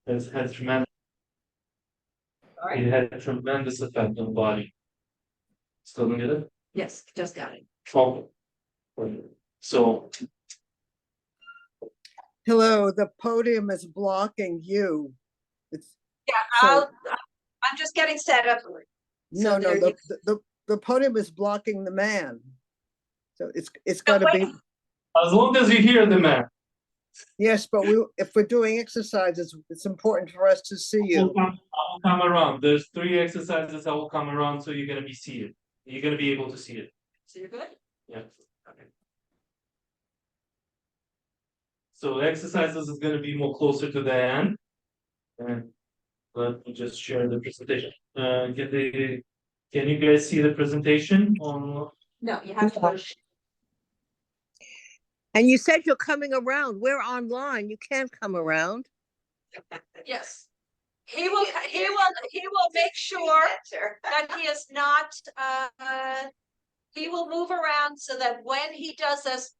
Has tremendous. All right. It had a tremendous effect on the body. Still don't get it? Yes, just got it. Oh. So Hello, the podium is blocking you. It's, Yeah, so, I'm just getting set up. no, no, there you- the podium is blocking the man. So it's No, gotta wait. be, as long as you hear the man, yes, but if we're doing exercises, it's important for us to see I will you. come around. There's 3 exercises I will come around, so you're gonna be seated. You're gonna be able to see it. So you're good? Yeah. Okay. So exercises is gonna be more closer to the end. And let me just share the presentation. Can you guys see the presentation on? No, you have to go to. And you said you're coming around. We're online. You can't come around. Yes. He will make sure that he is not, he will move around so that when he does this,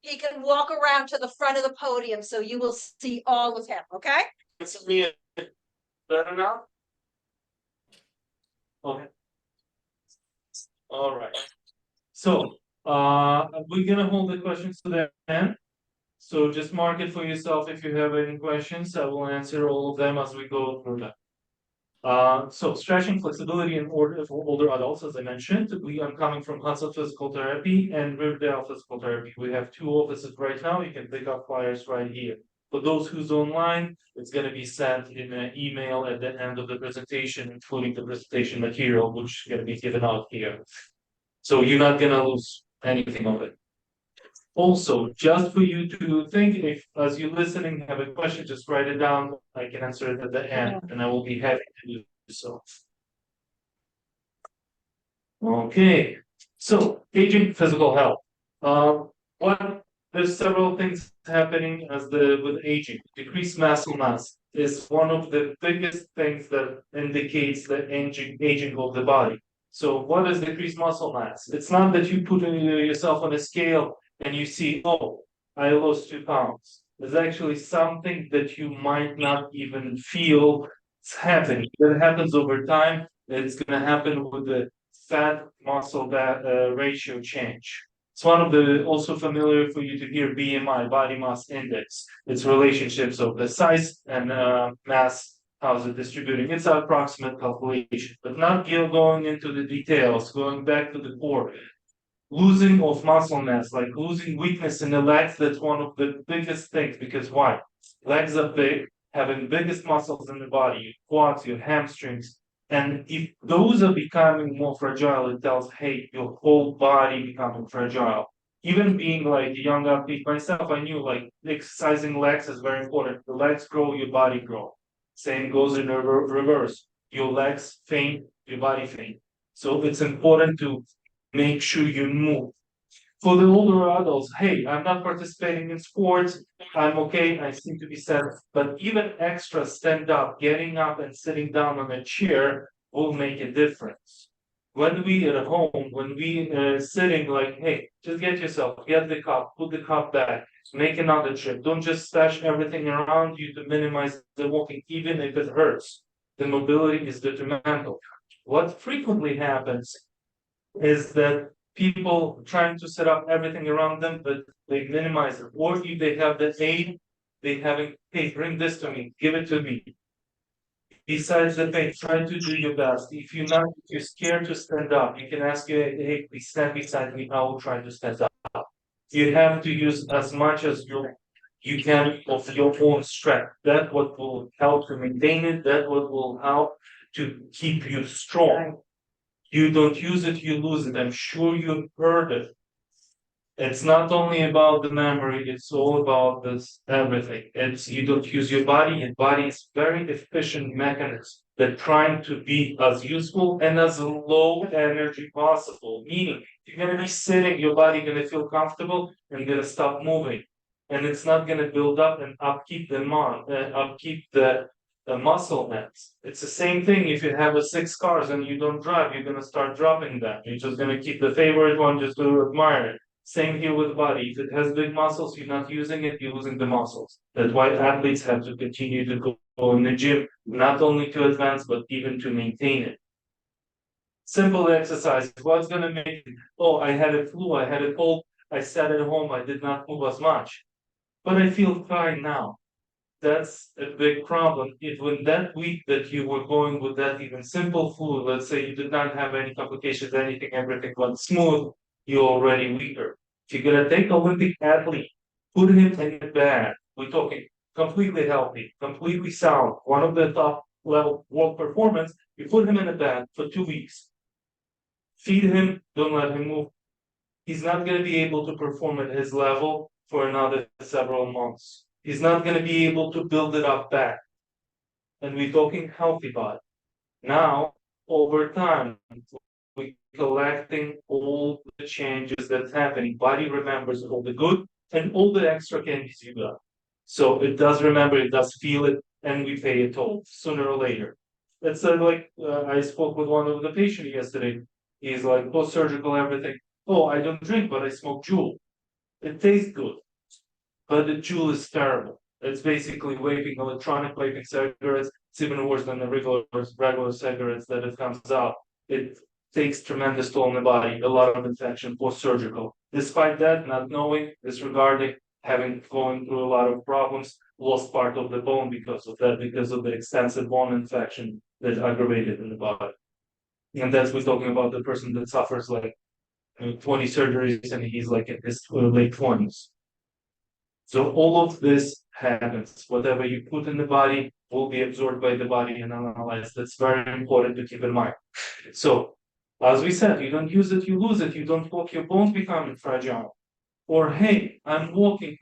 he can walk around to the front of the podium, so you will see all of him, okay? It's me better now? Okay. All right. So, we're gonna hold the questions to the end. So just mark it for yourself if you have any questions. I will answer all of them as we go through them. So stretching, flexibility in order for older adults, as I mentioned, I'm coming from Hudson Physical Therapy and Riverdale Physical Therapy. We have 2 offices right now. You can pick up flyers right here. For those who's online, it's going to be sent in an email at the end of the presentation, including the presentation material, which is going to be given out here. So you're not going to lose anything of it. Also, just for you to think, if as you're listening, have a question, just write it down. I can answer it at the end, and I will be happy to do so. Okay, so aging, physical health. What there's several things happening with aging. Decreased muscle mass is one of the biggest things that indicates the aging of the body. So, what is decreased muscle mass? It's not that you put yourself on a scale and you see, oh, I lost 2 pounds. It's actually something that you might not even feel it's happening. It happens over time. It's going to happen with the fat muscle ratio change. It's one of the also familiar for you to hear BMI, body mass index. It's relationships of the size and mass. How's it distributing? It's an approximate calculation, but not going into the details, going back to the core. Losing of muscle mass, like losing weakness in the legs, that's one of the biggest things. Because why? Legs are big, having biggest muscles in the body, your quads, your hamstrings. And if those are becoming more fragile, it tells, hey, your whole body becoming fragile. Even being like a young athlete myself, I knew like exercising legs is very important. The legs grow, your body grow. Same goes in reverse. Your legs faint, your body faint. So it's important to make sure you move. For the older adults, hey, I'm not participating in sports. I'm okay. I seem to be set. But even extra stand up, getting up and sitting down on a chair will make a difference. When we at home, when we sitting like, hey, just get the cup, put the cup back, make another trip. Don't just stash everything around you to minimize the walking, even if it hurts. The mobility is detrimental. What frequently happens is that people trying to set up everything around them, but they minimize it. Or if they have the aid, they having, hey, bring this to me, give it to me. Besides the pain, try to do your best. If you're scared to stand up, you can ask you, hey, please stand beside me. I will try to stand up. You have to use as much as you can of your own strength. That's what will help to maintain it. That's what will help to keep you strong. You don't use it, you lose it. I'm sure you've heard it. It's not only about the memory, it's all about this everything. It's you don't use your body is very efficient mechanism that trying to be as useful and as low energy possible. Meaning you're gonna be sitting, your body gonna feel comfortable and gonna stop moving. And it's not gonna build up and upkeep the muscle mass. It's the same thing if you have 6 cars and you don't drive, you're gonna start dropping them. You're just gonna keep the favorite one just to admire it. Same here with body. If it has big muscles, you're not using it, you're losing the muscles. That's why athletes have to continue to go in the gym, not only to advance, but even to maintain it. Simple exercise. What's gonna make it? Oh, I had a flu, I had a cold, I sat at home, I did not move as much. But I feel fine now. That's a big problem. If when that week that you were going with that even simple flu, let's say you did not have any complications, anything, everything went smooth, you're already weaker. If you're gonna take Olympic athlete, put him in a bed, we're talking completely healthy, completely sound, one of the top level world performance, you put him in a bed for 2 weeks. Feed him, don't let him move. He's not gonna be able to perform at his level for another several months. He's not gonna be able to build it up back. And we're talking healthy body. Now, over time, we're collecting all the changes that's happening. Body remembers all the good and all the extra candies you got. So it does remember, it does feel it, and we pay a toll sooner or later. It's I spoke with one of the patients yesterday. He's like post-surgical everything. Oh, I don't drink, but I smoke Juul. It tastes good, but the Juul is terrible. It's basically vaping, electronic vaping cigarettes. It's even worse than the regular cigarettes that it comes out. It takes tremendous toll on the body, a lot of infection, post-surgical. Despite that, not knowing, disregarding, having going through a lot of problems, lost part of the bone because of that, because of the extensive bone infection that aggravated in the body. And that's we're talking about the person that suffers like 20 surgeries and he's like in his late 20s. So all of this happens. Whatever you put in the body will be absorbed by the body and analyzed. That's very important to keep in mind. So, as we said, you don't use it, you lose it. You don't walk, your bones become fragile. Or hey, I'm walking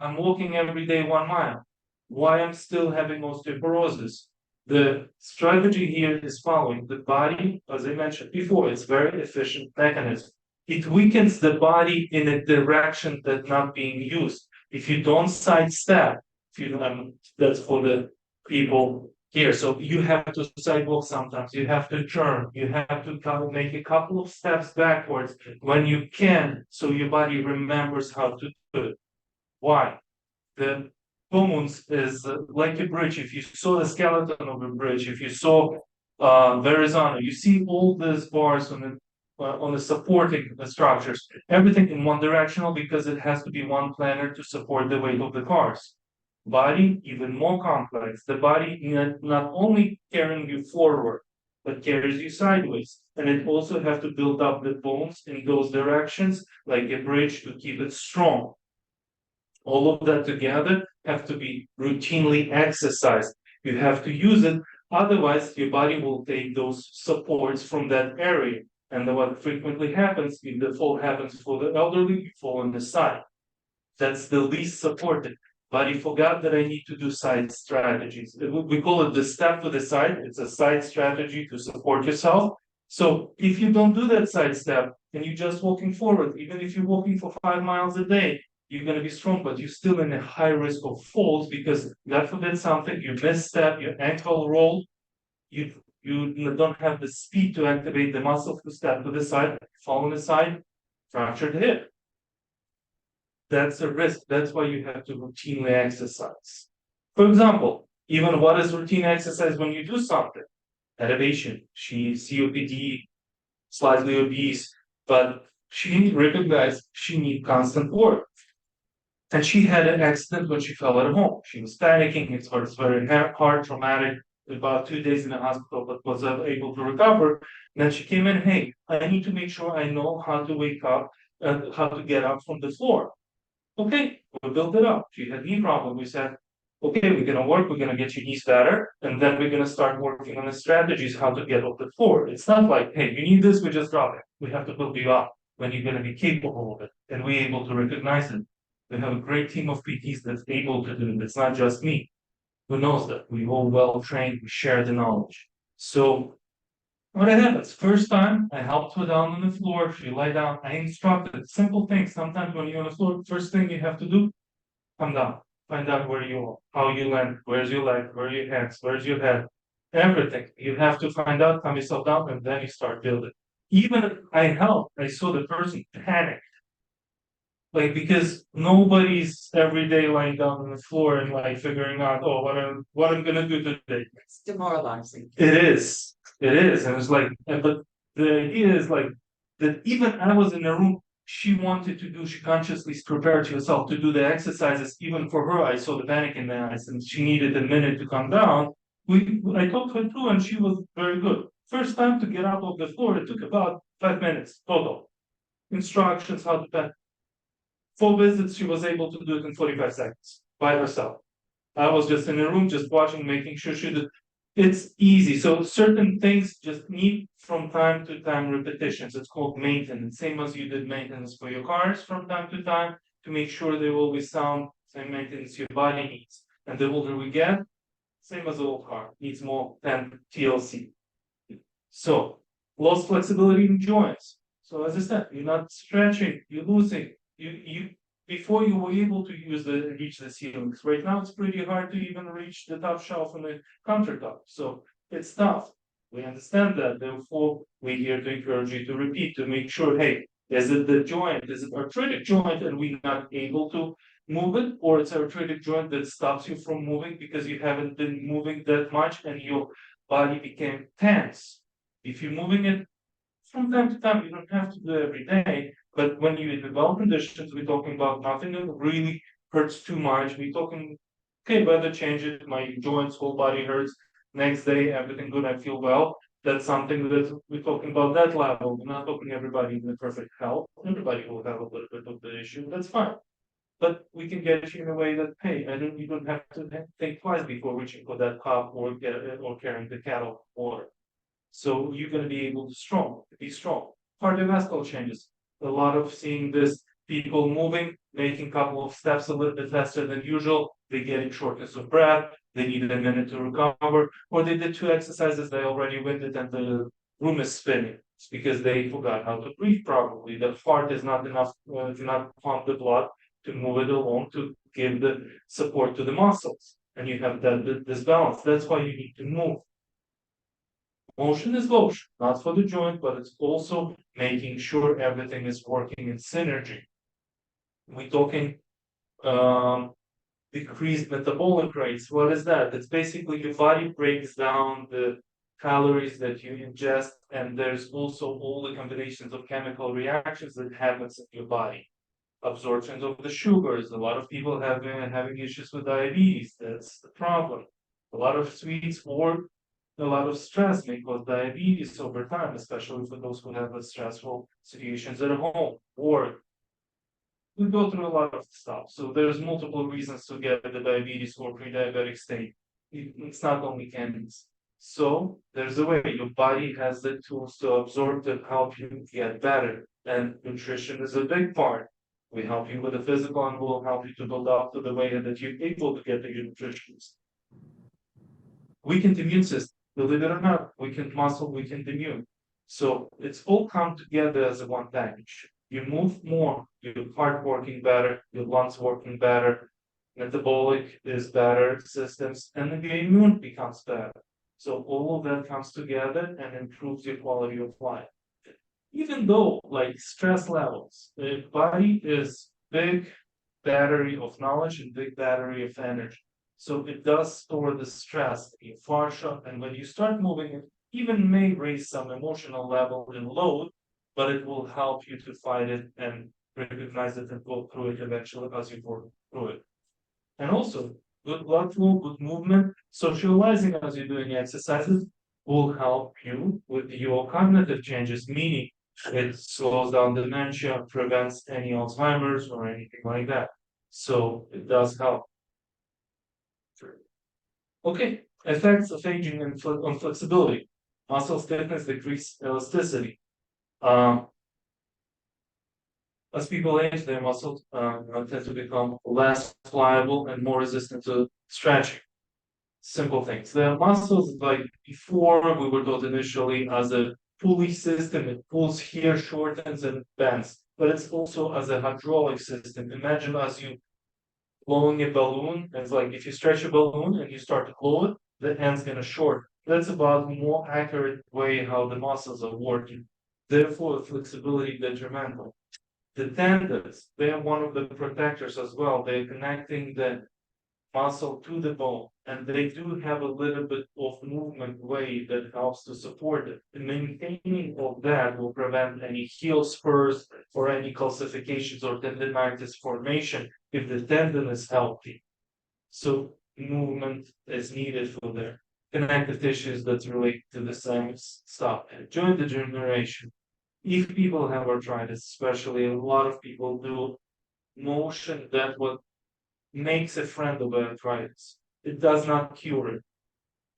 every day 1 mile. Why I'm still having osteoporosis? The strategy here is following the body, as I mentioned before, it's very efficient mechanism. It weakens the body in a direction that's not being used. If you don't sidestep, if you that's for the people here. So you have to sidewalk sometimes, you have to turn, you have to make a couple of steps backwards when you can, so your body remembers how to do it. Why? The bones is like a bridge. If you saw the skeleton of a bridge, if you saw Verrazano, you see all these bars on the supporting structures, everything in one directional because it has to be one planar to support the weight of the cars. Body even more complex. The body not only carrying you forward, but carries you sideways. And it also have to build up the bones in those directions like a bridge to keep it strong. All of that together have to be routinely exercised. You have to use it, otherwise your body will take those supports from that area. And what frequently happens, if the fall happens for the elderly, you fall on the side. That's the least supported. Body forgot that I need to do side strategies. We call it the step to the side. It's a side strategy to support yourself. So if you don't do that side step and you're just walking forward, even if you're walking for 5 miles a day, you're going to be strong, but you're still in a high risk of falls because God forbid something, you misstep, your ankle roll, you don't have the speed to activate the muscle to step to the side, fall on the side, fractured hip. That's a risk. That's why you have to routinely exercise. For example, even what is routine exercise when you do something? Elevation. She's COPD, slightly obese, but she recognized she needs constant work. And she had an accident when she fell at home. She was panicking. It was very hard, traumatic. About 2 days in the hospital, but was able to recover. Then she came in. Hey, I need to make sure I know how to wake up and how to get up from the floor. Okay, we built it up. She had knee problem. We said, okay, we're gonna work. We're gonna get your knees better, and then we're gonna start working on the strategies how to get off the floor. It's not like, hey, you need this. We just drop it. We have to build you up when you're gonna be capable of it, and we're able to recognize it. We have a great team of PTs that's able to do it. It's not just me who knows that. We all well trained. We share the knowledge. So what happens? First time I helped her down on the floor. She lay down. I instructed simple things. Sometimes when you're on the floor, first thing you have to do, come down. Find out where you are, how you land, where's your leg, where are your hands, where's your head. Everything. You have to find out, calm yourself down, and then you start building. Even if I helped, I saw the person panic. Like, because nobody's every day lying down on the floor and like figuring out, oh, what I'm gonna do today. It's demoralizing. It is, and it's like, but the idea is like that even I was in a room, she wanted to do, she consciously prepared herself to do the exercises. Even for her, I saw the panic in the eyes, and she needed a minute to calm down. I talked her through, and she was very good. First time to get out of the floor, it took about 5 minutes total. Instructions how to 4 visits, she was able to do it in 45 seconds by herself. I was just in a room, just watching, making sure she did. It's easy. So certain things just need from time to time repetitions. It's called maintenance, same as you did maintenance for your cars from time to time to make sure they will be sound. Same maintenance your body needs. And the older we get, same as the old car needs more than TLC. So lost flexibility in joints. So as I said, you're not stretching, you're losing. You before you were able to reach the ceilings. Right now it's pretty hard to even reach the top shelf on the countertop. So it's tough. We understand that. Therefore, we're here to encourage you to repeat to make sure, hey, is it the joint? Is it arthritic joint and we're not able to move it, or it's arthritic joint that stops you from moving because you haven't been moving that much and your body became tense. If you're moving it from time to time, you don't have to do it every day. But when you develop conditions, we're talking about nothing that really hurts too much. We're talking, okay, weather changes, my joints, whole body hurts. Next day, everything good, I feel well. That's something that we're talking about that level. We're not talking everybody in the perfect health. Everybody will have a little bit of the issue. That's fine. But we can get you in a way that, hey, you don't have to think twice before reaching for that cup or carrying the kettle of water. So you're going to be able to be strong. Cardiovascular changes. A lot of seeing this people moving, making a couple of steps a little bit faster than usual. They getting shortness of breath. They need a minute to recover, or they did 2 exercises. They already winded and the room is spinning. It's because they forgot how to breathe properly. The heart is not enough, do not pump the blood to move it along to give the support to the muscles. And you have that disbalance. That's why you need to move. Motion is motion, not for the joint, but it's also making sure everything is working in synergy. We're talking decreased metabolic rates. What is that? It's basically your body breaks down the calories that you ingest, and there's also all the combinations of chemical reactions that happens in your body. Absorption of the sugars. A lot of people have been having issues with diabetes. That's the problem. A lot of sweets or a lot of stress may cause diabetes over time, especially for those who have stressful situations at home. Or we go through a lot of stuff. So there's multiple reasons to get the diabetes or pre-diabetic state. It's not only candies. So there's a way your body has the tools to absorb to help you get better. And nutrition is a big part. We help you with the physical and we'll help you to build up to the way that you're able to get the nutrition. Weakened immune system, believe it or not, weakened muscle, weakened immune. So it's all come together as a one package. You move more, your heart working better, your lungs working better, metabolic is better systems, and then your immune becomes better. So all of that comes together and improves your quality of life. Even though like stress levels, the body is big battery of knowledge and big battery of energy. So it does store the stress in fascia, and when you start moving, it even may raise some emotional level and load, but it will help you to fight it and recognize it and go through it eventually as you go through it. And also, good blood flow, good movement, socializing as you're doing exercises will help you with your cognitive changes, meaning it slows down dementia, prevents any Alzheimer's or anything like that. So it does help. Okay, effects of aging on flexibility. Muscle stiffness, decreased elasticity. As people age, their muscles tend to become less pliable and more resistant to stretching. Simple things. The muscles, like before, we were taught initially as a pulley system. It pulls here, shortens, and bends. But it's also as a hydraulic system. Imagine as you blowing a balloon. It's like if you stretch a balloon and you start to blow it, the end's gonna short. That's about more accurate way how the muscles are working. Therefore, flexibility detrimental. The tendons, they are one of the protectors as well. They're connecting the muscle to the bone, and they do have a little bit of movement way that helps to support it. The maintaining of that will prevent any heel spurs or any calcifications or tendinitis formation if the tendon is healthy. So movement is needed for their connective tissues that's related to the same stuff. Joint degeneration. If people have arthritis, especially a lot of people do motion that what makes a friend of arthritis. It does not cure it.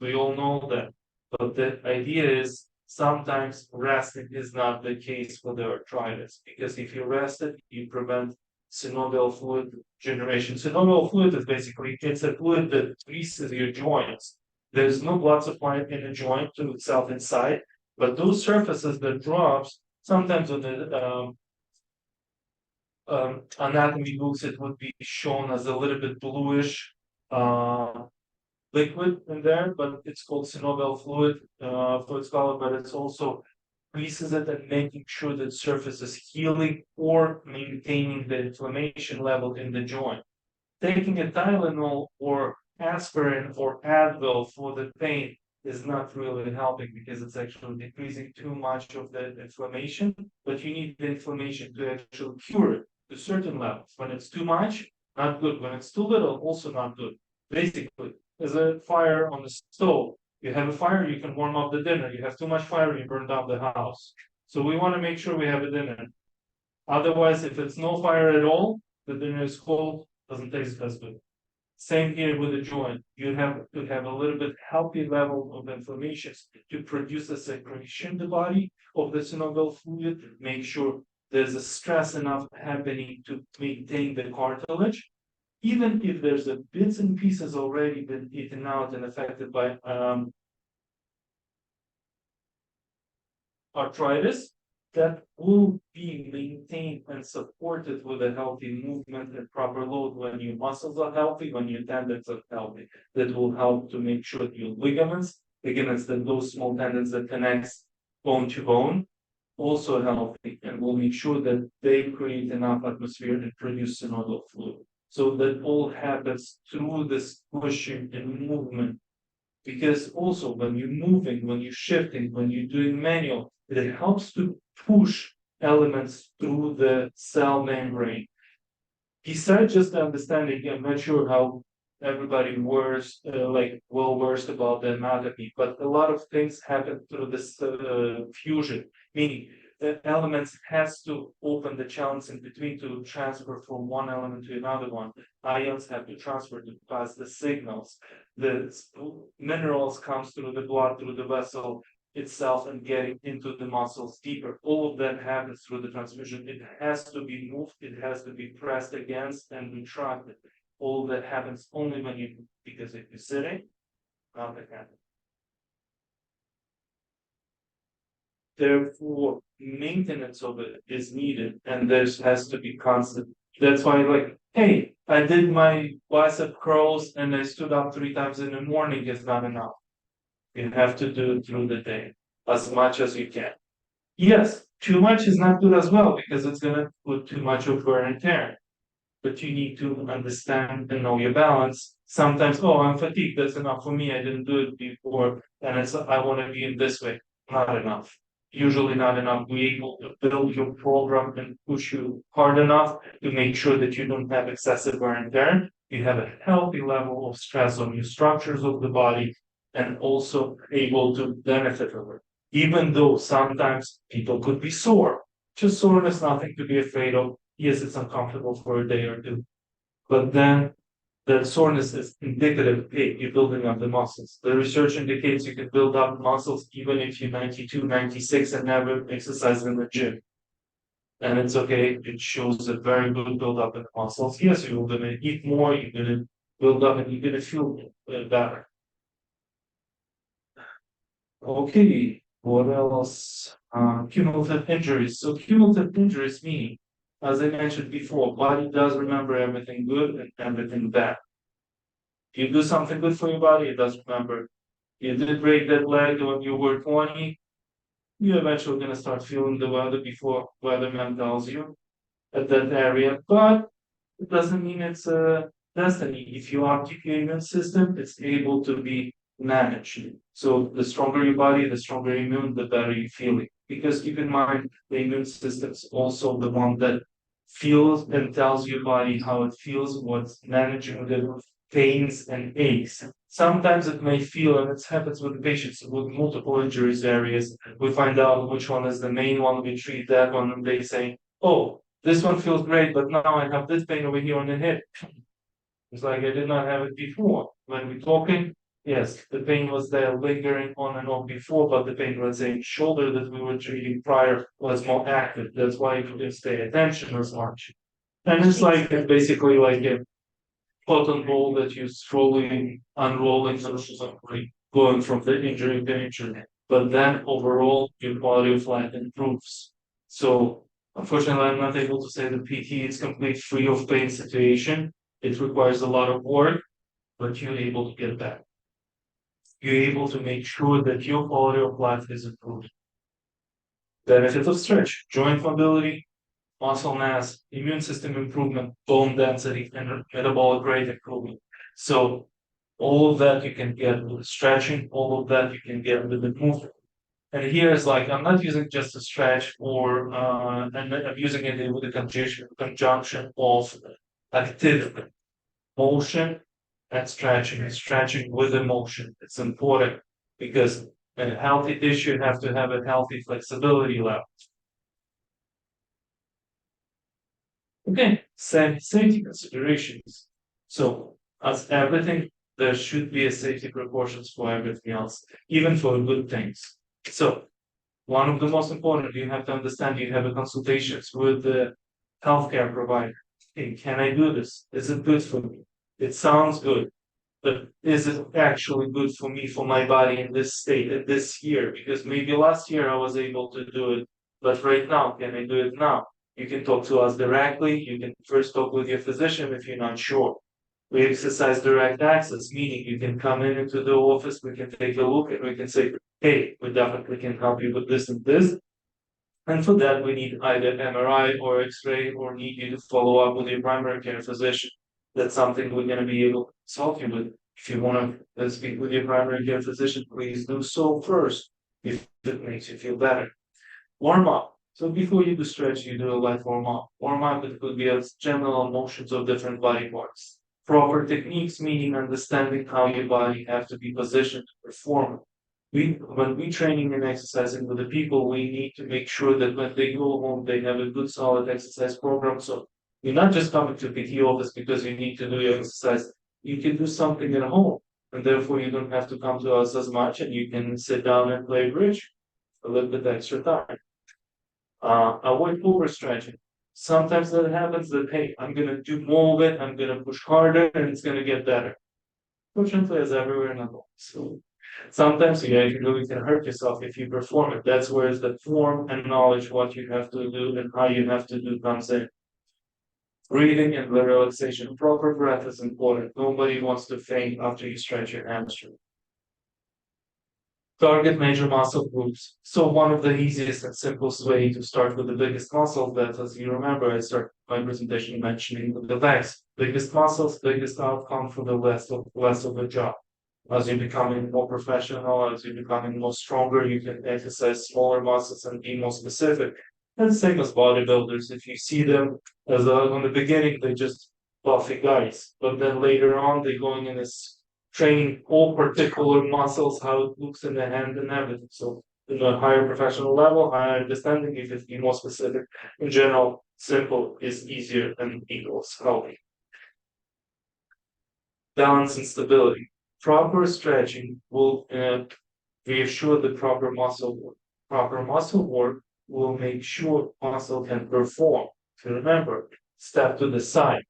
We all know that. But the idea is sometimes resting is not the case for the arthritis, because if you rest it, you prevent synovial fluid generation. Synovial fluid is basically it's a fluid that greases your joints. There's no blood supply in the joint to itself inside, but those surfaces that drops sometimes on the anatomy books, it would be shown as a little bit bluish liquid in there, but it's called synovial fluid for its color, but it's also greases it and making sure that surface is healing or maintaining the inflammation level in the joint. Taking a Tylenol or aspirin or Advil for the pain is not really helping because it's actually decreasing too much of the inflammation, but you need the inflammation to actually cure it to certain levels. When it's too much, not good. When it's too little, also not good. Basically, there's a fire on the stove. You have a fire, you can warm up the dinner. You have too much fire, you burn down the house. So we want to make sure we have a dinner. Otherwise, if it's no fire at all, the dinner is cold, doesn't taste as good. Same here with the joint. You have to have a little bit healthy level of inflammation to produce a secretion in the body of the synovial fluid. Make sure there's a stress enough happening to maintain the cartilage. Even if there's a bits and pieces already been eaten out and affected by arthritis, that will be maintained and supported with a healthy movement and proper load when your muscles are healthy, when your tendons are healthy. That will help to make sure that your ligaments that those small tendons that connects bone to bone, also healthy, and will make sure that they create enough atmosphere and produce synovial fluid. So that all happens through this pushing and movement. Because also when you're moving, when you're shifting, when you're doing manual, it helps to push elements through the cell membrane. Besides just understanding, I'm not sure how everybody well versed about the anatomy, but a lot of things happen through this fusion, meaning the elements has to open the channels in between to transfer from one element to another one. Ions have to transfer to pass the signals. The minerals comes through the blood, through the vessel itself and getting into the muscles deeper. All of that happens through the transmission. It has to be moved, it has to be pressed against and retracted. All that happens only when you, because if you're sitting, nothing happens. Therefore, maintenance of it is needed, and there has to be constant. That's why, like, hey, I did my bicep curls and I stood up 3 times in the morning is not enough. You have to do it through the day as much as you can. Yes, too much is not good as well because it's gonna put too much of wear and tear. But you need to understand and know your balance. Sometimes, oh, I'm fatigued, that's enough for me. I didn't do it before, and it's I want to be in this way. Not enough. Usually not enough. Be able to build your program and push you hard enough to make sure that you don't have excessive wear and tear. You have a healthy level of stress on your structures of the body and also able to benefit from it. Even though sometimes people could be sore. Just soreness, nothing to be afraid of. Yes, it's uncomfortable for a day or two. But then the soreness is indicative, hey, you're building up the muscles. The research indicates you can build up muscles even if you're 92, 96 and never exercise in the gym. And it's okay, it shows a very good build up in the muscles. Yes, you're gonna eat more, you're gonna build up and you're gonna feel better. Okay, what else? Cumulative injuries. So cumulative injuries mean, as I mentioned before, body does remember everything good and everything bad. You do something good for your body, it does remember. You did break that leg when you were 20, you're eventually gonna start feeling the weather before weatherman tells you. at that area, but it doesn't mean it's a destiny. If you upkeep your immune system, it's able to be managed. So the stronger your body, the stronger immune, the better you feeling. Because keep in mind, the immune system is also the one that feels and tells your body how it feels, what's managing the pains and aches. Sometimes it may feel, and it happens with patients with multiple injuries areas. We find out which one is the main one, we treat that one, and they say, oh, this one feels great, but now I have this pain over here on the hip. It's like I did not have it before. When we're talking, yes, the pain was there lingering on and on before, but the pain was in shoulder that we were treating prior was more active. That's why you couldn't pay attention as much. And it's like basically like a cotton ball that you slowly unrolling, going from the injury to injury. But then overall, your quality of life improves. So unfortunately, I'm not able to say that PT is complete free of pain situation. It requires a lot of work, but you're able to get back. You're able to make sure that your quality of life is improved. Benefit of stretch, joint mobility, muscle mass, immune system improvement, bone density, and metabolic rate improvement. So all of that you can get with stretching, all of that you can get with the movement. And here is like, I'm not using just a stretch or, and I'm using it with the conjunction of activity, motion and stretching with emotion. It's important because in a healthy tissue, you have to have a healthy flexibility level. Okay, safety considerations. So, as everything, there should be a safety precautions for everything else, even for good things. So, one of the most important, you have to understand you have a consultations with the healthcare provider. Hey, can I do this? Is it good for me? It sounds good, but is it actually good for me, for my body in this state, at this year? Because maybe last year I was able to do it, but right now, can I do it now? You can talk to us directly. You can first talk with your physician if you're not sure. We exercise direct access, meaning you can come in into the office, we can take a look, and we can say, hey, we definitely can help you with this and this. And for that, we need either MRI or X-ray, or need you to follow up with your primary care physician. That's something we're going to be able to help you with. If you want to speak with your primary care physician, please do so first, if it makes you feel better. Warm up. So before you do stretch, you do a light warm up. Warm up, it could be as general motions of different body parts. Proper techniques, meaning understanding how your body have to be positioned to perform. When we training and exercising with the people, we need to make sure that when they go home, they have a good solid exercise program. So you're not just coming to PT office because you need to do your exercise. You can do something at home, and therefore you don't have to come to us as much, and you can sit down and play bridge a little bit extra time. Avoid overstretching. Sometimes that happens that, hey, I'm gonna do more of it, I'm gonna push harder, and it's gonna get better. Fortunately, it's everywhere in the world. So sometimes you really can hurt yourself if you perform it. That's where the form and knowledge what you have to do and how you have to do comes in. Breathing and the relaxation. Proper breath is important. Nobody wants to faint after you stretch your hamstring. Target major muscle groups. So one of the easiest and simplest way to start with the biggest muscle, that as you remember, I started my presentation mentioning the legs. Biggest muscles, biggest outcome for the less of a job. As you're becoming more professional, as you're becoming more stronger, you can exercise smaller muscles and be more specific. And the same as bodybuilders. If you see them as on the beginning, they just buffy guys, but then later on they going in this training all particular muscles, how it looks in the hand and everything. So in a higher professional level, higher understanding, if it's be more specific. In general, simple is easier and equals healthy. Balance and stability. Proper stretching will reassure the proper muscle work. Proper muscle work will make sure muscle can perform. So remember, step to the side.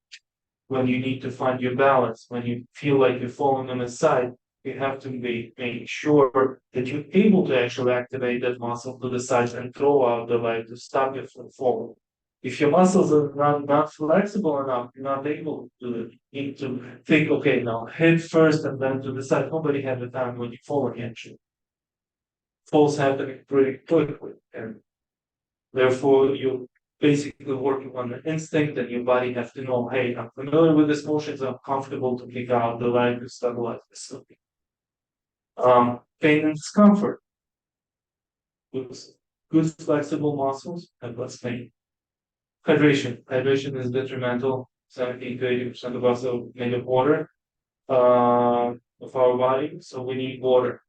When you need to find your balance, when you feel like you're falling on the side, you have to make sure that you're able to actually activate that muscle to the side and throw out the leg to stop you from falling. If your muscles are not flexible enough, you're not able to do it. You need to think, okay, now head first and then to the side. Nobody had the time when you fall again. Falls happening pretty quickly, and therefore you basically working on the instinct, and your body have to know, hey, I'm familiar with these motions, I'm comfortable to kick out the leg to stabilize this. Pain and discomfort. Good flexible muscles have less pain. Hydration. Hydration is detrimental. 70 to 80% of us are made of water, of our body, so we need water.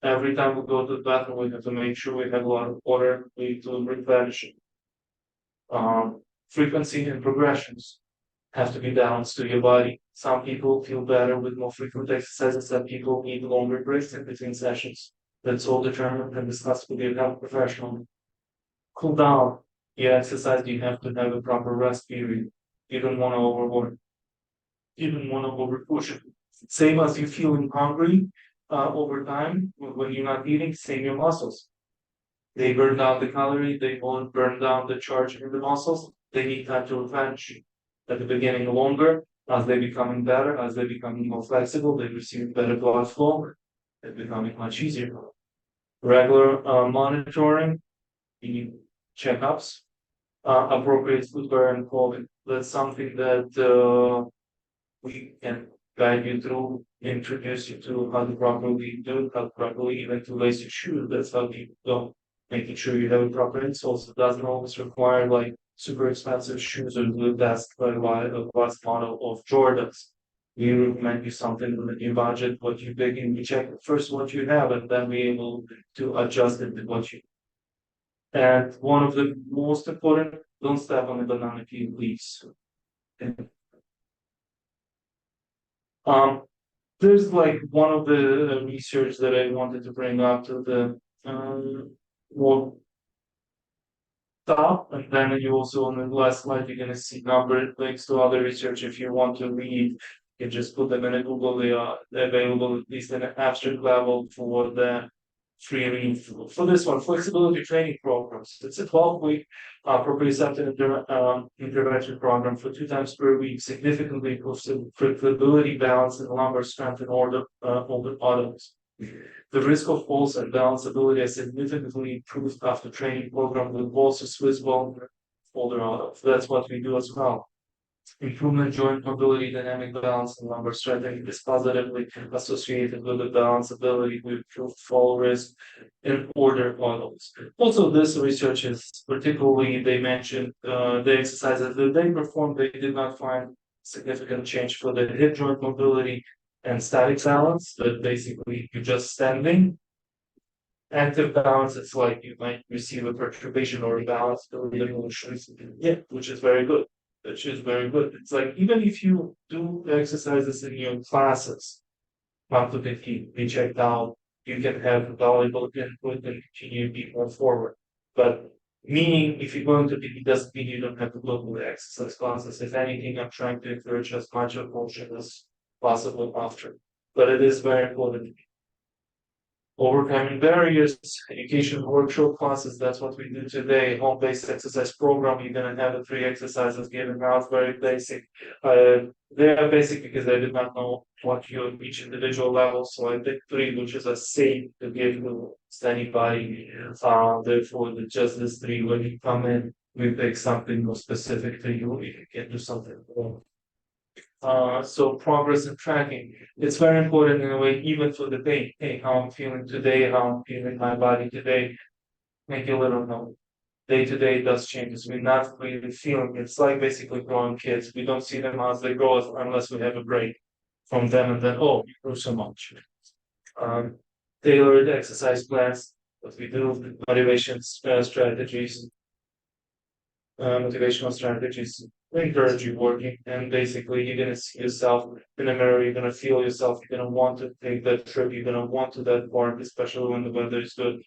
Every time we go to the bathroom, we have to make sure we have a lot of water. We need to replenish it. Frequency and progressions have to be balanced to your body. Some people feel better with more frequent exercises. Some people need longer breaks in between sessions. That's all determined and discussed with your health professional. Cool down. You exercise, you have to have a proper rest period. You don't want to overwork. You don't want to overpush it. Same as you feeling hungry over time when you're not eating, same your muscles. They burn down the calorie, they won't burn down the charge in the muscles. They need time to replenish. At the beginning longer, as they becoming better, as they becoming more flexible, they receive better blood flow. It's becoming much easier. Regular monitoring, you need checkups, appropriate footwear and clothing. That's something that we can guide you through, introduce you to how to properly do it, how to properly even to lace your shoes. That's how people go. Making sure you have a proper insoles. It doesn't always require like super expensive shoes or the best last model of Jordans. We recommend you something with your budget, what you big, and we check first what you have, and then be able to adjust it to what you. And one of the most important, don't step on the banana peel leaves. Um, there's like one of the research that I wanted to bring up to the more top, and then you also on the last slide you're gonna see number links to other research if you want to read. You can just put them in a Google. They are available at least in an abstract level for the free read for this one. Flexibility training programs. It's a 12-week proprioceptive intervention program for 2 times per week. Significantly improves flexibility, balance, and lumbar strength in older adults. The risk of falls and balanceability is significantly improved after training program with also Swiss ball older adults. That's what we do as well. Improvement joint mobility, dynamic balance, and lumbar strengthening is positively associated with the balance ability to improve fall risk in older adults. Also, this research is particularly, they mentioned the exercises that they performed, they did not find significant change for the hip joint mobility and static balance, but basically you're just standing. Active balance, it's like you might receive a perturbation or a balance, yeah, which is very good. Which is very good. It's like even if you do exercises in your classes, not to be checked out, you can have valuable input and continue to be more forward. But meaning if you're going to be, it doesn't mean you don't have to go to the exercise classes. If anything, I'm trying to encourage as much of motion as possible after. But it is very important. Overcoming barriers, education workshop classes, that's what we do today. Home-based exercise program, you're gonna have the 3 exercises given out, very basic. They are basic because I did not know what your each individual level, so I picked 3, which is a safe to give to anybody. Therefore, just this 3, when you come in, we pick something more specific to you, you can do something more. So progress and tracking. It's very important in a way, even for the pain. Hey, how I'm feeling today, how I'm feeling my body today. Make a little note. Day to day does changes. We're not really feeling. It's like basically growing kids. We don't see them as they grow unless we have a break from them, and then oh, you grew so much. Tailored exercise plans. What we do, motivational strategies encourage you working, and basically you're gonna see yourself in a mirror, you're gonna feel yourself, you're gonna want to take that trip, you're gonna want to that park, especially when the weather is good.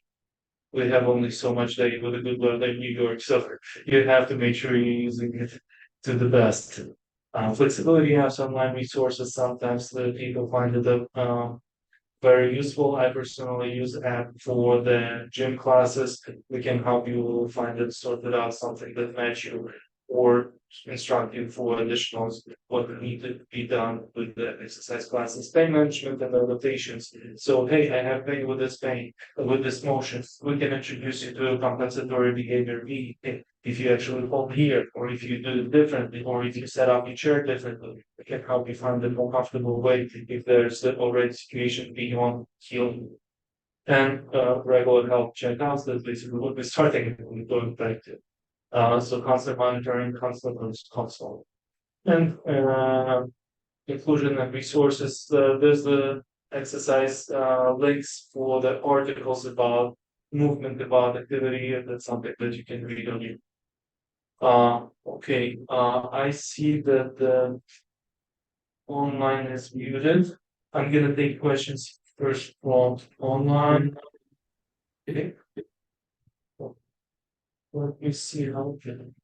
We have only so much day with a good weather in New York, so you have to make sure you're using it to the best. Flexibility apps, online resources, sometimes the people find it very useful. I personally use the app for the gym classes. We can help you find it, sort it out, something that match you, or instruct you for additionals, what need to be done with the exercise classes, pain management and adaptations. So, hey, I have pain with this motion. We can introduce you to a compensatory behavior. if you actually hold here, or if you do it differently, or if you set up your chair differently, it can help you find a more comfortable way if there's already situation beyond healing. And regular health checkups, that's basically what we're starting with going back to. So constant monitoring, constant. And inclusion and resources, there's the exercise links for the articles about movement, about activity, and that's something that you can read on you. Okay, I see that the online is muted. I'm gonna take questions first from online. Okay. Let me see how can.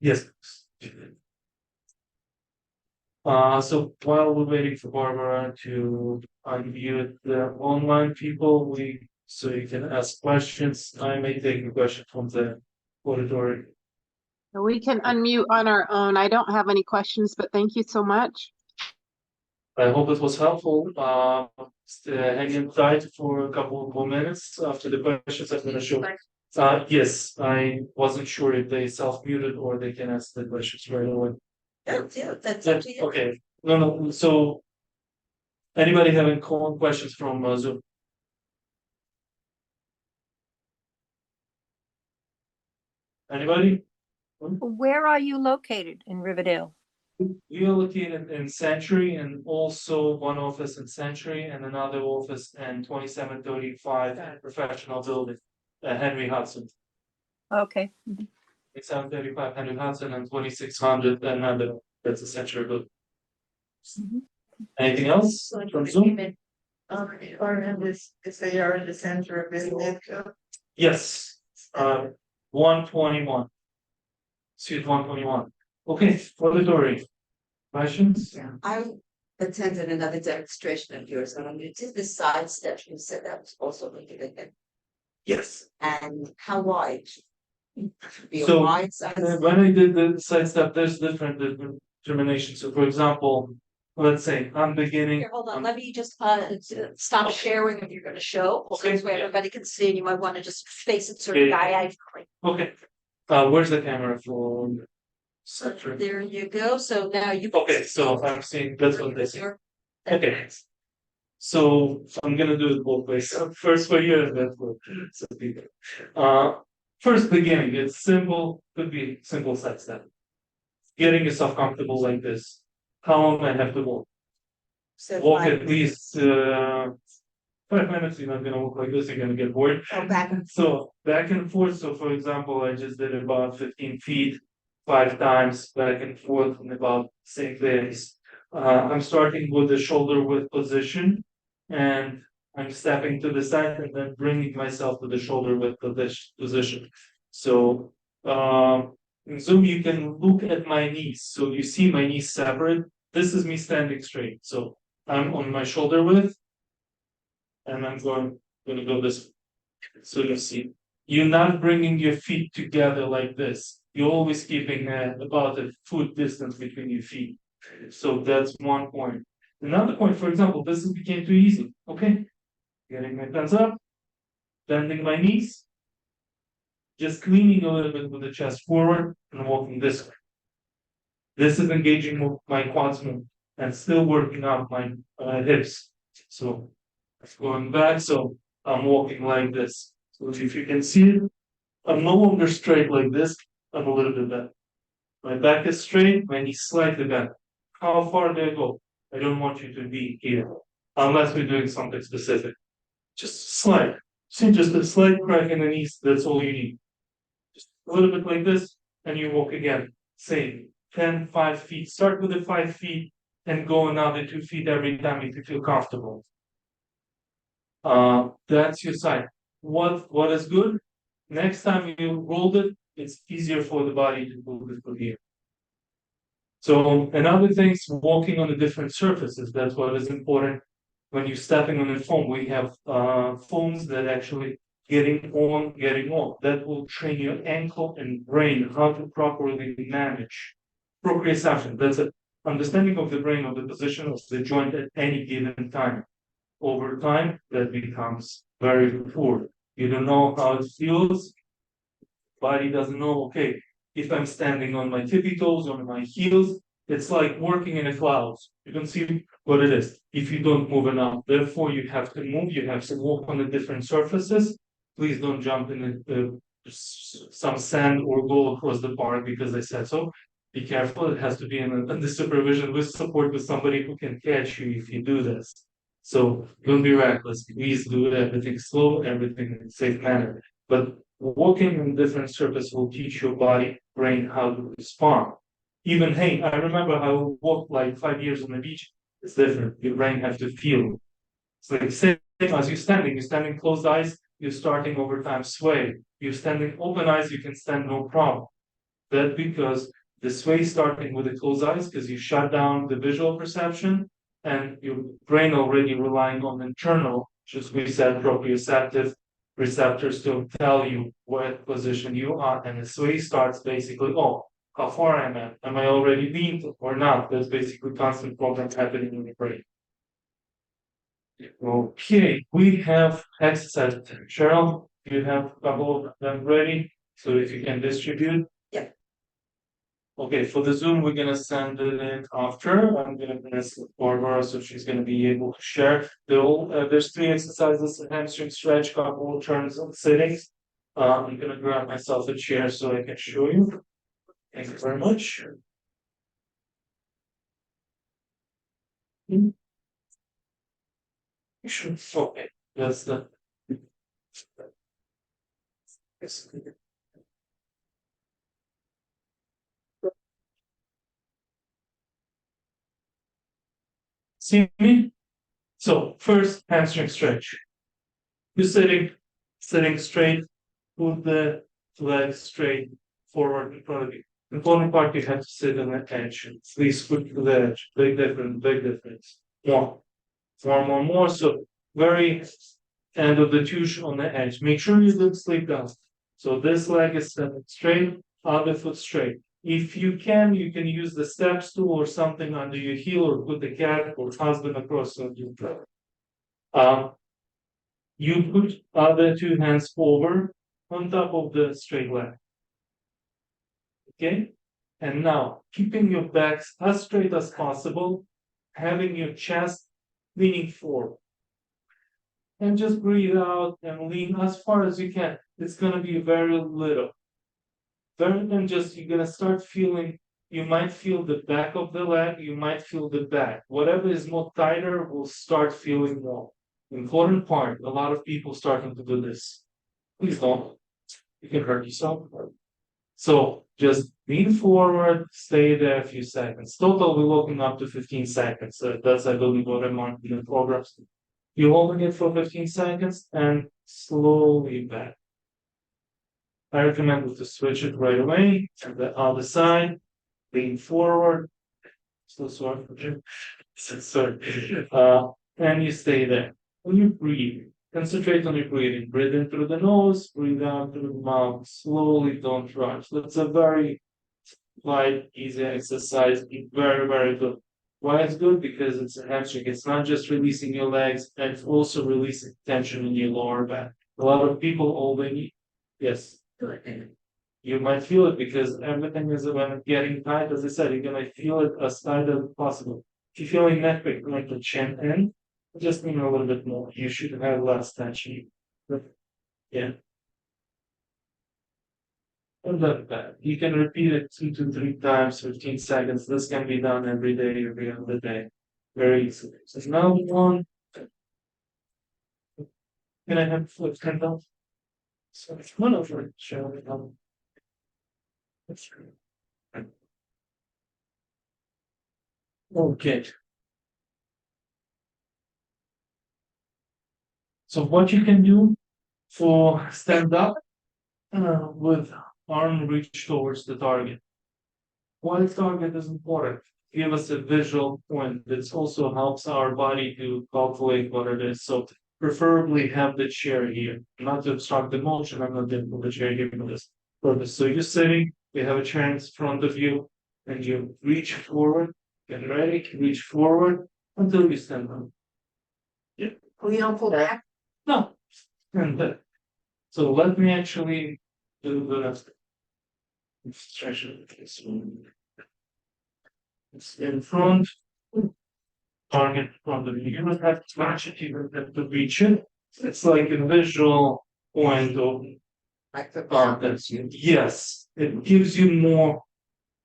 Yes. So while we're waiting for Barbara to unmute the online people, so you can ask questions. I may take a question from the auditorium. We can unmute on our own. I don't have any questions, but thank you so much. I hope it was helpful. Hang in tight for a couple more minutes after the questions I'm gonna show. Yes, I wasn't sure if they self-muted or they can ask the questions right away. Yeah, that's up to you. Okay, no, so anybody having questions from Zoom? Anybody? Where are you located in Riverdale? We are located in Century and also one office in Century and another office in 2735 professional building, Henry Hudson. Okay. 2735 Henry Hudson and 2600 another, that's a Century building. Mhm. Anything else from Zoom? Or in this, if they are in the center of it. Yes, 121. Suite 121. Okay, auditory. Questions? I attended another demonstration of yours, and when you did the side steps, you said that was also making it. Yes. And how wide? Be a So, wide side. When I did the side step, there's different determinations. So for example, let's say I'm beginning. Here, hold on, let me just stop sharing if you're gonna show, so this way everybody can see, and you might wanna just face it sort of Yeah. diagonally. Okay. Where's the camera for center? There you go, so now you. Okay, so I'm seeing that's what they say. Okay. So I'm gonna do it both ways. First for you and then for some people. First beginning, it's simple, could be simple side step. Getting yourself comfortable like this. How long I have to walk? So Walk like, at least 5 minutes, you're not gonna walk like this, you're gonna get bored. go back and So back and forth. So for example, I just did about 15 feet, 5 times back and forth in about same days. I'm starting with the shoulder width position and I'm stepping to the side and then bringing myself to the shoulder width position. So in Zoom, you can look at my knees. So you see my knees separate. This is me standing straight. So I'm on my shoulder width and I'm gonna go this way. So you see, you're not bringing your feet together like this. You're always keeping about a foot distance between your feet. So that's one point. Another point, for example, this became too easy. Okay, getting my hands up, bending my knees, just leaning a little bit with the chest forward and walking this way. This is engaging my quads more and still working out my hips. So going back, so I'm walking like this. So if you can see it, I'm no longer straight like this, I'm a little bit bent. My back is straight, my knees slightly bent. How far do I go? I don't want you to be here, unless we're doing something specific. Just slight. See, just a slight crack in the knees, that's all you need. Just a little bit like this, and you walk again. Same, 10, 5 feet. Start with the 5 feet and go another 2 feet every time if you feel comfortable. That's your side. What is good? Next time you roll it, it's easier for the body to move it from here. So another thing is walking on the different surfaces. That's what is important. When you're stepping on the foam, we have foams that actually getting on, getting off. That will train your ankle and brain how to properly manage proprioception. That's an understanding of the brain of the position of the joint at any given time. over time, that becomes very poor. You don't know how it feels. Body doesn't know, okay, if I'm standing on my tippy toes, on my heels, it's like working in a clouds. You don't see what it is if you don't move enough. Therefore, you have to move, you have to walk on the different surfaces. Please don't jump in some sand or go across the park because I said so. Be careful, it has to be under supervision with support with somebody who can catch you if you do this. So don't be reckless. Please do everything slow, everything in a safe manner. But walking on different surfaces will teach your body, brain how to respond. Even, hey, I remember how I walked like 5 years on the beach. It's different. Your brain has to feel. It's like same as you're standing closed eyes, you're starting over time sway. You're standing open eyes, you can stand no problem. That's because the sway starting with the closed eyes, because you shut down the visual perception, and your brain already relying on internal, just we said proprioceptive receptors to tell you what position you are, and the sway starts basically, oh, how far am I? Am I already leaned or not? There's basically constant program happening in the brain. Okay, we have exercise. Cheryl, you have a couple of them ready, so if you can distribute. Yeah. Okay, for the Zoom, we're gonna send it after. I'm gonna ask Barbara, so she's gonna be able to share. There's 3 exercises: hamstring stretch, couple turns and sittings. I'm gonna grab myself a chair so I can show you. Thank you very much. Sure. Okay, that's the. Yes. See me? So first hamstring stretch. You're sitting straight, put the legs straight forward in front of you. Important part, you have to sit on the edge. Please put to the edge. Big difference, big difference. More. So very end of the tush on the edge. Make sure you don't sleep down. So this leg is set straight, other foot straight. If you can use the step stool or something under your heel, or put the cat or husband across on your throat. You put other 2 hands over on top of the straight leg. Okay? And now, keeping your back as straight as possible, having your chest leaning forward. And just breathe out and lean as far as you can. It's gonna be very little. Then just you're gonna start feeling, you might feel the back of the leg, you might feel the back. Whatever is more tighter will start feeling more. Important part, a lot of people starting to do this. Please don't. You can hurt yourself. So just lean forward, stay there a few seconds. Total, we're looking up to 15 seconds. So that's, I believe, what I'm on in the programs. You're holding it for 15 seconds and slowly back. I recommend you to switch it right away to the other side. Lean forward. So sorry for Jim. Sorry. And you stay there. When you breathe, concentrate on your breathing. Breathe in through the nose, breathe out through the mouth. Slowly, don't rush. That's a very light, easy exercise. Very, very good. Why it's good? Because it's a hamstring. It's not just releasing your legs, and it's also releasing tension in your lower back. A lot of people already, yes. You might feel it because everything is when it's getting tight, as I said, you're gonna feel it as tight as possible. If you're feeling neck pain, like the chin in, just lean a little bit more. You should have less tension. Yeah. And that bad. You can repeat it 2 to 3 times, 15 seconds. This can be done every day, every other day. Very easy. So now one. Can I have flip 10 down? So it's one over. Shall we? That's true. Okay. So what you can do for stand up with arm reach towards the target. Why target is important? Give us a visual point. This also helps our body to calculate what it is. So preferably have the chair here, not to obstruct the motion. I'm not going to put the chair here for this purpose. So you're sitting, you have a chair in front of you, and you reach forward, get ready, reach forward until you stand up. Yeah, We don't pull back. No. And so let me actually do the stretch of this one. It's in front. Target from the you don't have to match it, you don't have to reach it. It's like a visual point of Like the context. Yes, it gives you more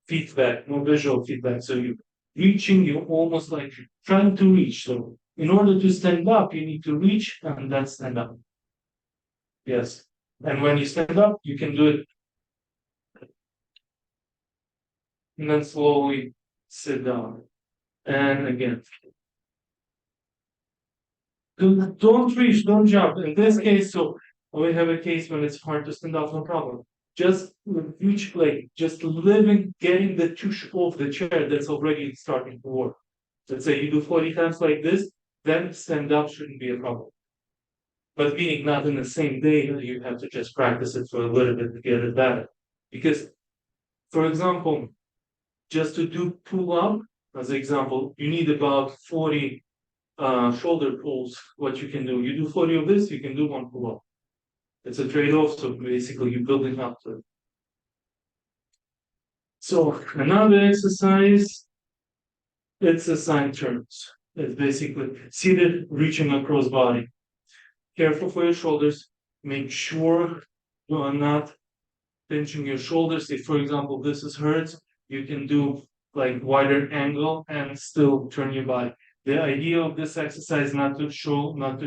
feedback, more visual feedback. So you reaching, you're almost like trying to reach. So in order to stand up, you need to reach and then stand up. Yes. And when you stand up, you can do it. And then slowly sit down. And again. Don't reach, don't jump. In this case, so we have a case when it's hard to stand up, no problem. Just reach, like just living, getting the tush off the chair, that's already starting to work. Let's say you do 40 times like this, then stand up shouldn't be a problem. But meaning not in the same day, you have to just practice it for a little bit to get it better. Because, for example, just to do pull up, as an example, you need about 40 shoulder pulls. What you can do, you do 40 of this, you can do one pull up. It's a trade-off, so basically you're building up to it. So another exercise, it's assigned turns. It's basically seated, reaching across body. Careful for your shoulders. Make sure you are not pinching your shoulders. If, for example, this is hurts, you can do like wider angle and still turn your body. The idea of this exercise not to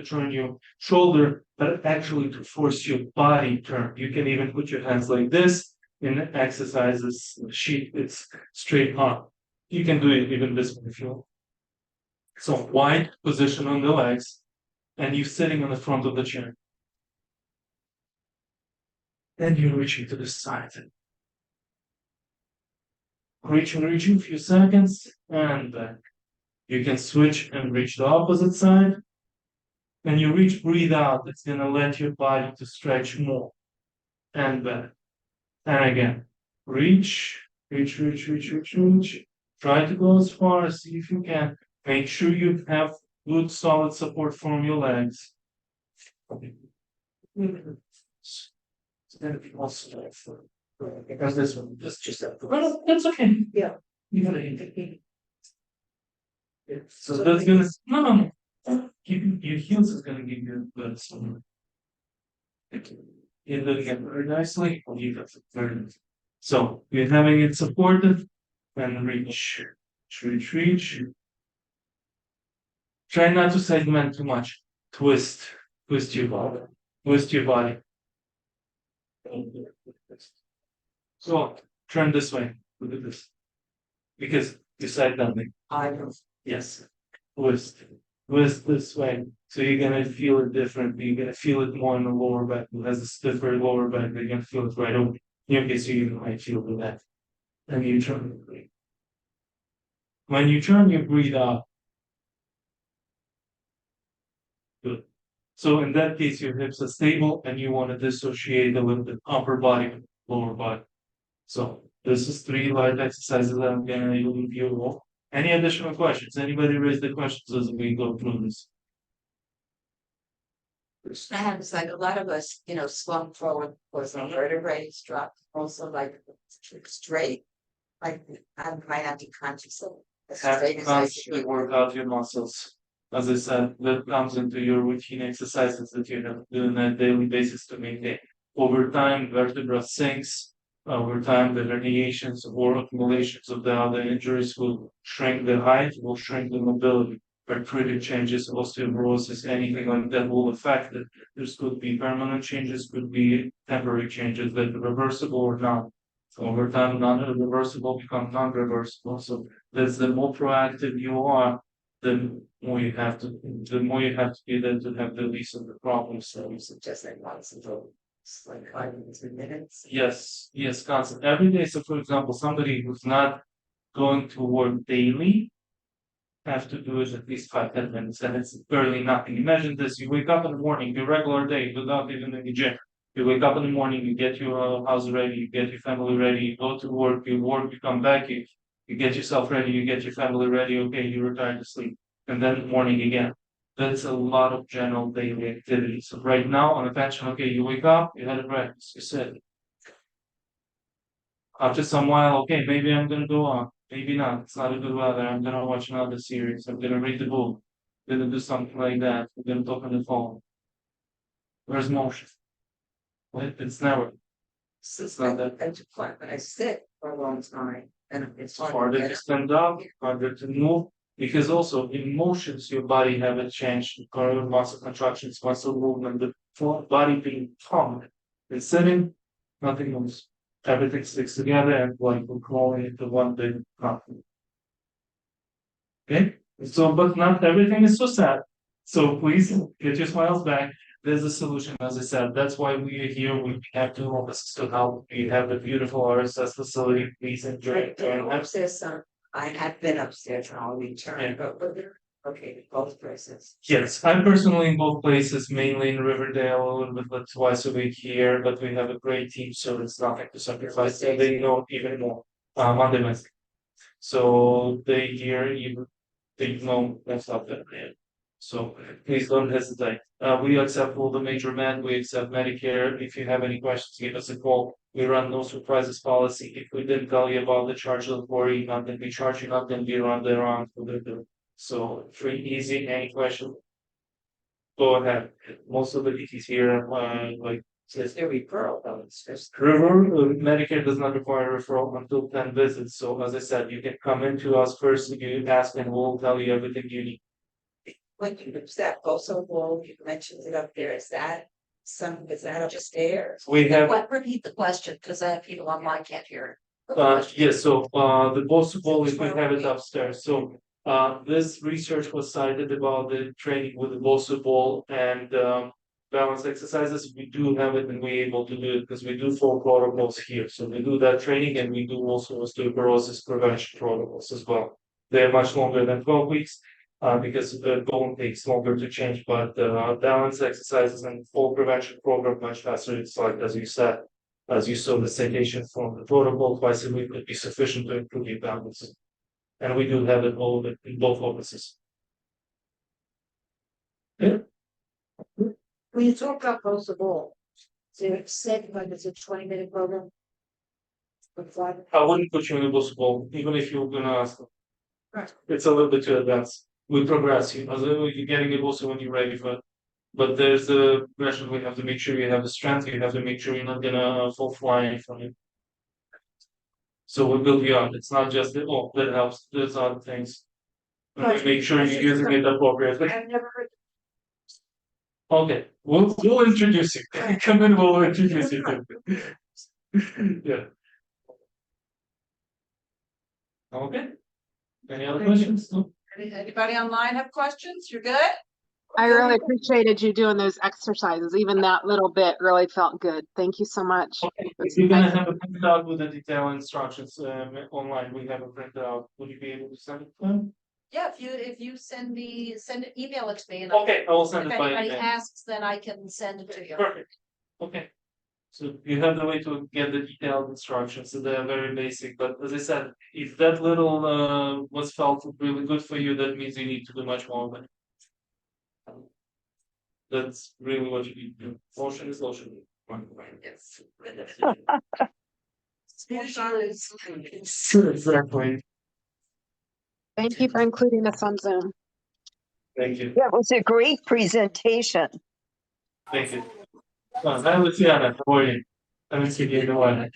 turn your shoulder, but actually to force your body turn. You can even put your hands like this in exercises sheet. It's straight arm. You can do it even this way if you want. So wide position on the legs, and you're sitting on the front of the chair. Then you're reaching to the side. Reaching, few seconds, and back. You can switch and reach the opposite side. When you reach, breathe out. It's gonna let your body to stretch more. And back. And again. Reach. Try to go as far as if you can. Make sure you have good solid support from your legs. Because this one, just that. Well, that's okay. Yeah. You gotta hit. So that's gonna no. Keep your heels is gonna give you the summer. You're looking at very nicely. You got it very nice. So you're having it supported and reach. Try not to segment too much. Twist your body. Twist your body. So turn this way. Look at this. Because you side bending. Yes. Twist this way. So you're gonna feel it differently. You're gonna feel it more in the lower back. It has a stiffer lower back, but you're gonna feel it right over. In your case, you might feel the back. And you turn. When you turn, you breathe out. Good. So in that case, your hips are stable and you want to dissociate a little bit upper body with lower body. So this is 3 light exercises that I'm gonna leave you all. Any additional questions? Anybody raise the questions as we go through this? I have is like a lot of us, slump forward for some vertebrae drop, also like straight. Like I might have to consciously. Have to constantly work out your muscles. As I said, that comes into your routine exercises that you have to do on a daily basis to maintain. Over time, vertebra sinks. Over time, the herniations or accumulations of the other injuries will shrink the height, will shrink the mobility. Arthritic changes, osteoporosis, anything like that will affect it. This could be permanent changes, could be temporary changes that are reversible or not. So over time, non-reversible become non-reversible. So that's the more proactive you are, the more you have to be there to have the least of the problems. So you suggest like once until it's like 5 minutes, 3 minutes. Yes, constant. Every day. So for example, somebody who's not going to work daily have to do it at least 5-10 minutes, and it's barely nothing. Imagine this: you wake up in the morning, your regular day, without even in the gym. You wake up in the morning, you get your house ready, you get your family ready, you go to work, you come back, you get yourself ready, you get your family ready, okay, you retire to sleep. And then morning again. That's a lot of general daily activities. So right now on a pension, okay, you wake up, you had a breakfast, you sit. After some while, okay, maybe I'm gonna go on, maybe not, it's not a good weather, I'm gonna watch another series, I'm gonna read the book, I'm gonna do something like that, I'm gonna talk on the phone. Where's motion? Well, it's never, it's not that. That's a point, but I sit for a long time and it's hard to Harder get to up. stand up, harder to move, because also emotions, your body haven't changed, current muscle contractions, muscle movement, the full body being calm. And sitting, nothing moves. Everything sticks together and like we're crawling into one big conflict. Okay, so but not everything is so sad. So please get your smiles back. There's a solution, as I said. That's why we are here. We have two offices to help. We have the beautiful RSS facility. Please enjoy Right it. there, upstairs, I have been upstairs and I'll return, Yeah. but we're there, okay, both places. Yes, I'm personally in both places, mainly in Riverdale, a little bit like twice a week here, but we have a great team, so it's nothing to sacrifice. So they know even more. Monday, Wednesday. So they hear even they know that's up there. So please don't hesitate. We accept all the major med, we accept Medicare. If you have any questions, give us a call. We run no surprises policy. If we didn't tell you about the charge, don't worry, not gonna be charging, not gonna be around there on for the. So free, easy, any question? Go ahead. Most of the DTs here, like It's a referral though, it's just. Medicare does not require referral until 10 visits. So as I said, you can come into us first, you ask and we'll tell you everything you need. When you use that also wall, you mentioned it up there, is that upstairs? We have, Repeat the question, because I have people online can't hear yes, so, the Bosu Bowl, if we have it upstairs, so. This research was cited about the training with the Bosu Bowl and, balance exercises. We do have it and we're able to do it because we do 4 protocols here. So we do that training and we do also osteoporosis prevention protocols as well. They're much longer than 12 weeks. Because the bone takes longer to change, but balance exercises and fall prevention program much faster. It's like, as you said, as you saw the citation from the protocol, twice a week would be sufficient to improve your balance. And we do have it all in both offices. Yeah. When you talk about both of all, so you said like it's a 20-minute program? With 5. I wouldn't put you in the possible, even if you're gonna ask them. Right. It's a little bit too advanced. We progress you, as you're getting it also when you're ready for it. But there's a progression, we have to make sure you have the strength, you have to make sure you're not gonna fall flying from it. So we build you up, it's not just the, oh, that helps, there's other things. And we make sure you're using it appropriately. I've never heard. Okay, we'll introduce you. Come in, we'll introduce you to. Yeah. Okay. Any other questions? No? Anybody online have questions? You're good? I really appreciated you doing those exercises. Even that little bit really felt good. Thank you so much. Okay, if you're gonna have a printout with the detailed instructions online, we have a printout. Would you be able to send it to them? Yeah, if you send it, email it to me and Okay, I will send if it by anybody email. asks, then I can send it to you. Perfect. Okay. So you have the way to get the detailed instructions, so they are very basic, but as I said, if that little was felt really good for you, that means you need to do much more of it. That's really what you need to do. Motion is motion. Yes. Exactly. Thank you for including us on Zoom. Thank you. That was a great presentation. Thank you. Hi, Luciana. How are you? I haven't seen you in a while.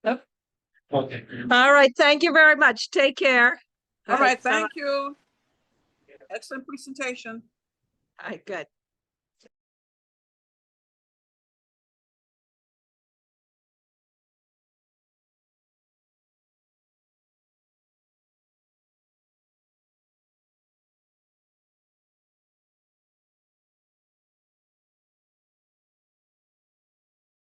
Yep. Okay. All right, thank you very much. Take care. All right, thank you. Excellent presentation. All right, good.